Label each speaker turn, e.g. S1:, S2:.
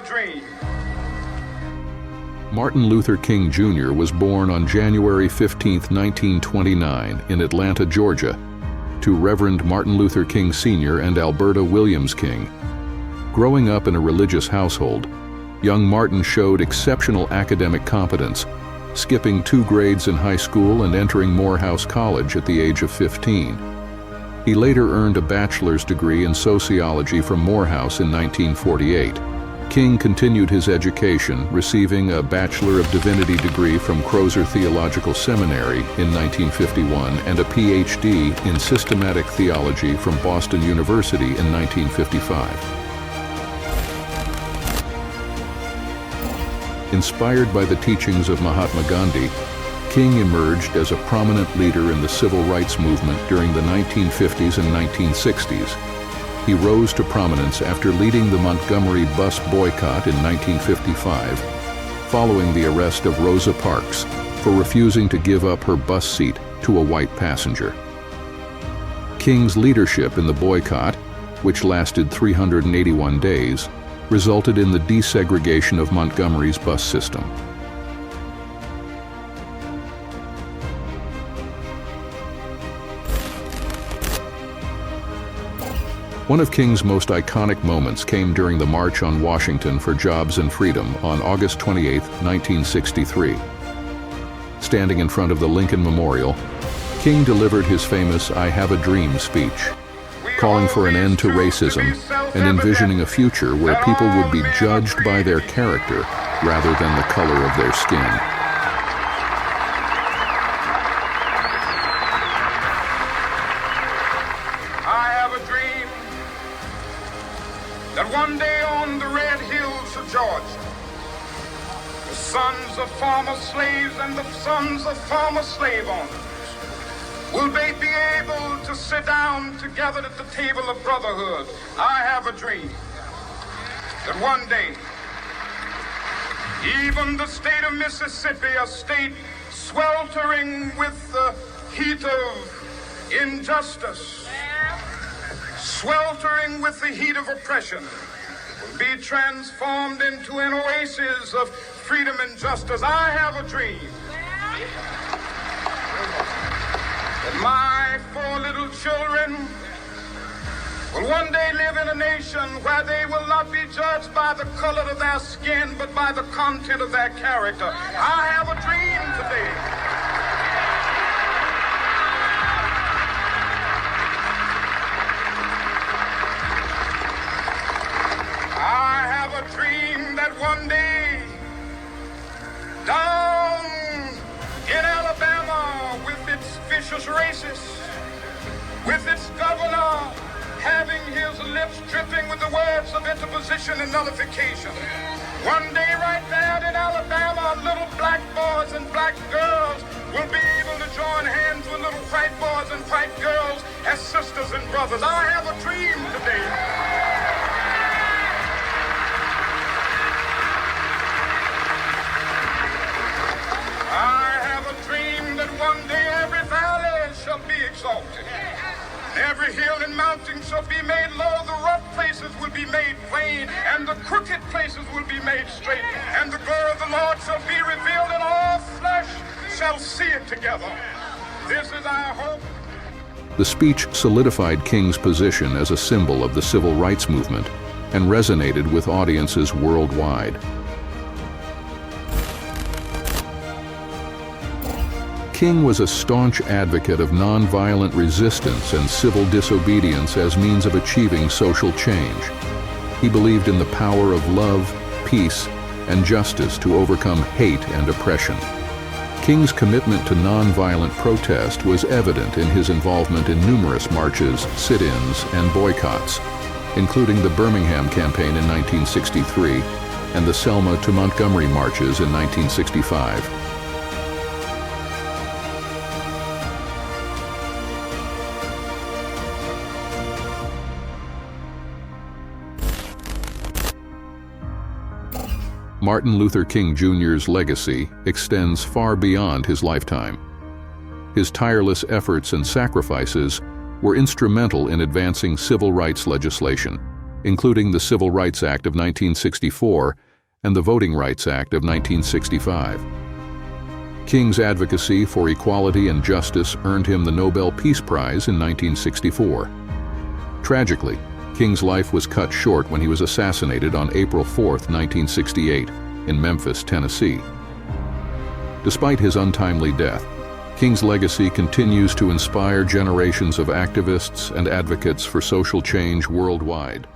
S1: dream.
S2: Martin Luther King Jr. was born on January 15, 1929, in Atlanta, Georgia, to Reverend Martin Luther King Sr. and Alberta Williams King. Growing up in a religious household, young Martin showed exceptional academic competence, skipping 2 grades in high school and entering Morehouse College at the age of 15. He later earned a bachelor's degree in sociology from Morehouse in 1948. King continued his education, receiving a Bachelor of Divinity degree from Crozer Theological Seminary in 1951 and a Ph.D. in systematic theology from Boston University in 1955. Inspired by the teachings of Mahatma Gandhi, King emerged as a prominent leader in the civil rights movement during the 1950s and 1960s. He rose to prominence after leading the Montgomery bus boycott in 1955, following the arrest of Rosa Parks for refusing to give up her bus seat to a white passenger. King's leadership in the boycott, which lasted 381 days, resulted in the desegregation of Montgomery's bus system. One of King's most iconic moments came during the March on Washington for Jobs and Freedom on August 28, 1963. Standing in front of the Lincoln Memorial, King delivered his famous "I Have a Dream" speech, calling for an end to racism and envisioning a future where people would be judged by their character rather than the color of their skin.
S1: I have a dream that one day on the red hills of Georgia, the sons of former slaves and the sons of former slave owners will they be able to sit down together at the table of brotherhood. I have a dream that one day, even the state of Mississippi, a state sweltering with the heat of injustice, sweltering with the heat of oppression, will be transformed into an oasis of freedom and justice. I have a dream that my 4 little children will one day live in a nation where they will not be judged by the color of their skin, but by the content of their character. I have a dream today. I have a dream that one day, down in Alabama, with its vicious racists, with its governor having his lips dripping with the words of interposition and nullification, one day right there in Alabama, little black boys and black girls will be able to join hands with little white boys and white girls as sisters and brothers. I have a dream today. One day every valley shall be exalted, every hill and mountain shall be made low, the rough places will be made plain, and the crooked places will be made straight, and the glory of the Lord shall be revealed, and all flesh shall see it together. This is our hope.
S2: The speech solidified King's position as a symbol of the civil rights movement and resonated with audiences worldwide. King was a staunch advocate of nonviolent resistance and civil disobedience as means of achieving social change. He believed in the power of love, peace, and justice to overcome hate and oppression. King's commitment to nonviolent protest was evident in his involvement in numerous marches, sit-ins, and boycotts, including the Birmingham campaign in 1963 and the Selma to Montgomery marches in 1965. Martin Luther King Jr.'s legacy extends far beyond his lifetime. His tireless efforts and sacrifices were instrumental in advancing civil rights legislation, including the Civil Rights Act of 1964 and the Voting Rights Act of 1965. King's advocacy for equality and justice earned him the Nobel Peace Prize in 1964. Tragically, King's life was cut short when he was assassinated on April 4, 1968, in Memphis, Tennessee. Despite his untimely death, King's legacy continues to inspire generations of activists and advocates for social change worldwide.